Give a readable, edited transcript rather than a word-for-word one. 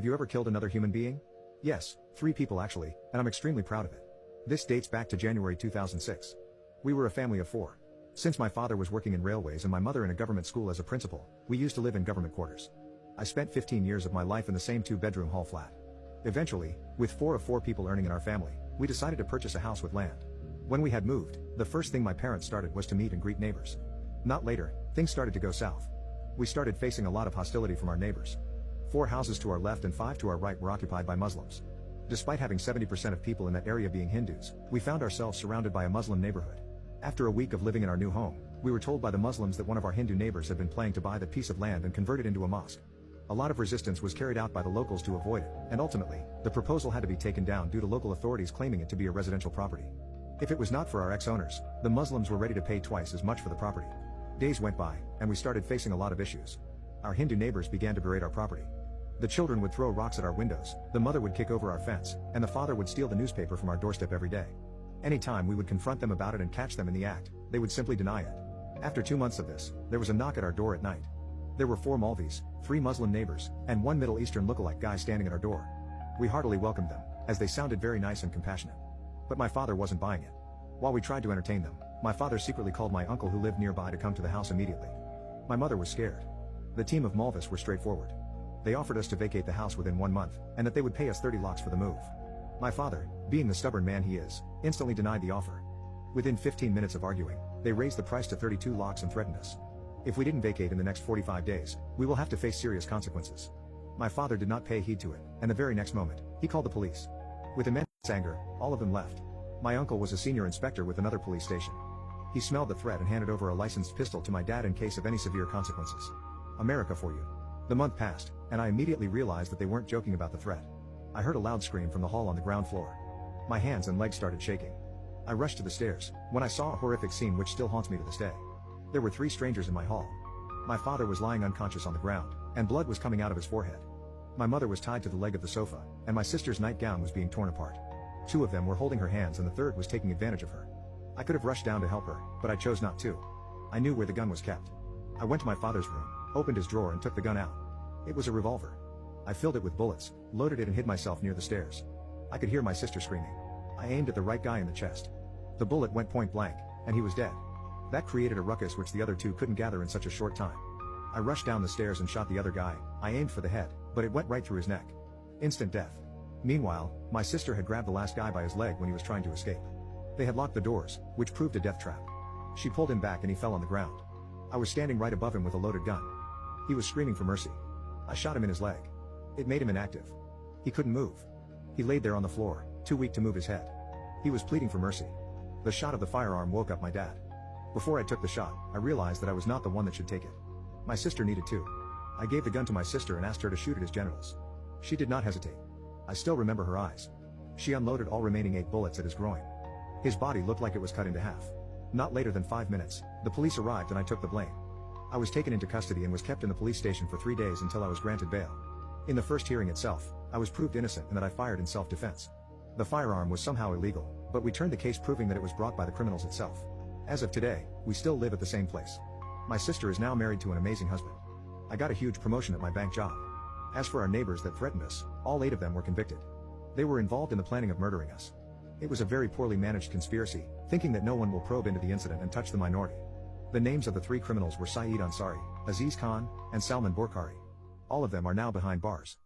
Have you ever killed another human being? Yes, 3 people actually, and I'm extremely proud of it. This dates back to January 2006. We were a family of 4. Since my father was working in railways and my mother in a government school as a principal, we used to live in government quarters. I spent 15 years of my life in the same 2-bedroom hall flat. Eventually, with 4 of 4 people earning in our family, we decided to purchase a house with land. When we had moved, the first thing my parents started was to meet and greet neighbors. Not later, things started to go south. We started facing a lot of hostility from our neighbors. 4 houses to our left and 5 to our right were occupied by Muslims. Despite having 70% of people in that area being Hindus, we found ourselves surrounded by a Muslim neighborhood. After a week of living in our new home, we were told by the Muslims that one of our Hindu neighbors had been planning to buy that piece of land and convert it into a mosque. A lot of resistance was carried out by the locals to avoid it, and ultimately, the proposal had to be taken down due to local authorities claiming it to be a residential property. If it was not for our ex-owners, the Muslims were ready to pay twice as much for the property. Days went by, and we started facing a lot of issues. Our Hindu neighbors began to berate our property. The children would throw rocks at our windows, the mother would kick over our fence, and the father would steal the newspaper from our doorstep every day. Anytime we would confront them about it and catch them in the act, they would simply deny it. After 2 months of this, there was a knock at our door at night. There were 4 Malvis, 3 Muslim neighbors, and 1 Middle Eastern lookalike guy standing at our door. We heartily welcomed them, as they sounded very nice and compassionate. But my father wasn't buying it. While we tried to entertain them, my father secretly called my uncle who lived nearby to come to the house immediately. My mother was scared. The team of Malvis were straightforward. They offered us to vacate the house within 1 month, and that they would pay us 30 lakhs for the move. My father, being the stubborn man he is, instantly denied the offer. Within 15 minutes of arguing, they raised the price to 32 lakhs and threatened us. If we didn't vacate in the next 45 days, we will have to face serious consequences. My father did not pay heed to it, and the very next moment, he called the police. With immense anger, all of them left. My uncle was a senior inspector with another police station. He smelled the threat and handed over a licensed pistol to my dad in case of any severe consequences. America for you. The month passed, and I immediately realized that they weren't joking about the threat. I heard a loud scream from the hall on the ground floor. My hands and legs started shaking. I rushed to the stairs, when I saw a horrific scene which still haunts me to this day. There were 3 strangers in my hall. My father was lying unconscious on the ground, and blood was coming out of his forehead. My mother was tied to the leg of the sofa, and my sister's nightgown was being torn apart. 2 of them were holding her hands and the third was taking advantage of her. I could have rushed down to help her, but I chose not to. I knew where the gun was kept. I went to my father's room, opened his drawer and took the gun out. It was a revolver. I filled it with bullets, loaded it and hid myself near the stairs. I could hear my sister screaming. I aimed at the right guy in the chest. The bullet went point blank, and he was dead. That created a ruckus which the other 2 couldn't gather in such a short time. I rushed down the stairs and shot the other guy. I aimed for the head, but it went right through his neck. Instant death. Meanwhile, my sister had grabbed the last guy by his leg when he was trying to escape. They had locked the doors, which proved a death trap. She pulled him back and he fell on the ground. I was standing right above him with a loaded gun. He was screaming for mercy. I shot him in his leg. It made him inactive. He couldn't move. He laid there on the floor, too weak to move his head. He was pleading for mercy. The shot of the firearm woke up my dad. Before I took the shot, I realized that I was not the one that should take it. My sister needed to. I gave the gun to my sister and asked her to shoot at his genitals. She did not hesitate. I still remember her eyes. She unloaded all remaining 8 bullets at his groin. His body looked like it was cut into half. Not later than 5 minutes, the police arrived and I took the blame. I was taken into custody and was kept in the police station for 3 days until I was granted bail. In the first hearing itself, I was proved innocent and that I fired in self-defense. The firearm was somehow illegal, but we turned the case proving that it was brought by the criminals itself. As of today, we still live at the same place. My sister is now married to an amazing husband. I got a huge promotion at my bank job. As for our neighbors that threatened us, all 8 of them were convicted. They were involved in the planning of murdering us. It was a very poorly managed conspiracy, thinking that no one will probe into the incident and touch the minority. The names of the 3 criminals were Saeed Ansari, Aziz Khan, and Salman Borkhari. All of them are now behind bars.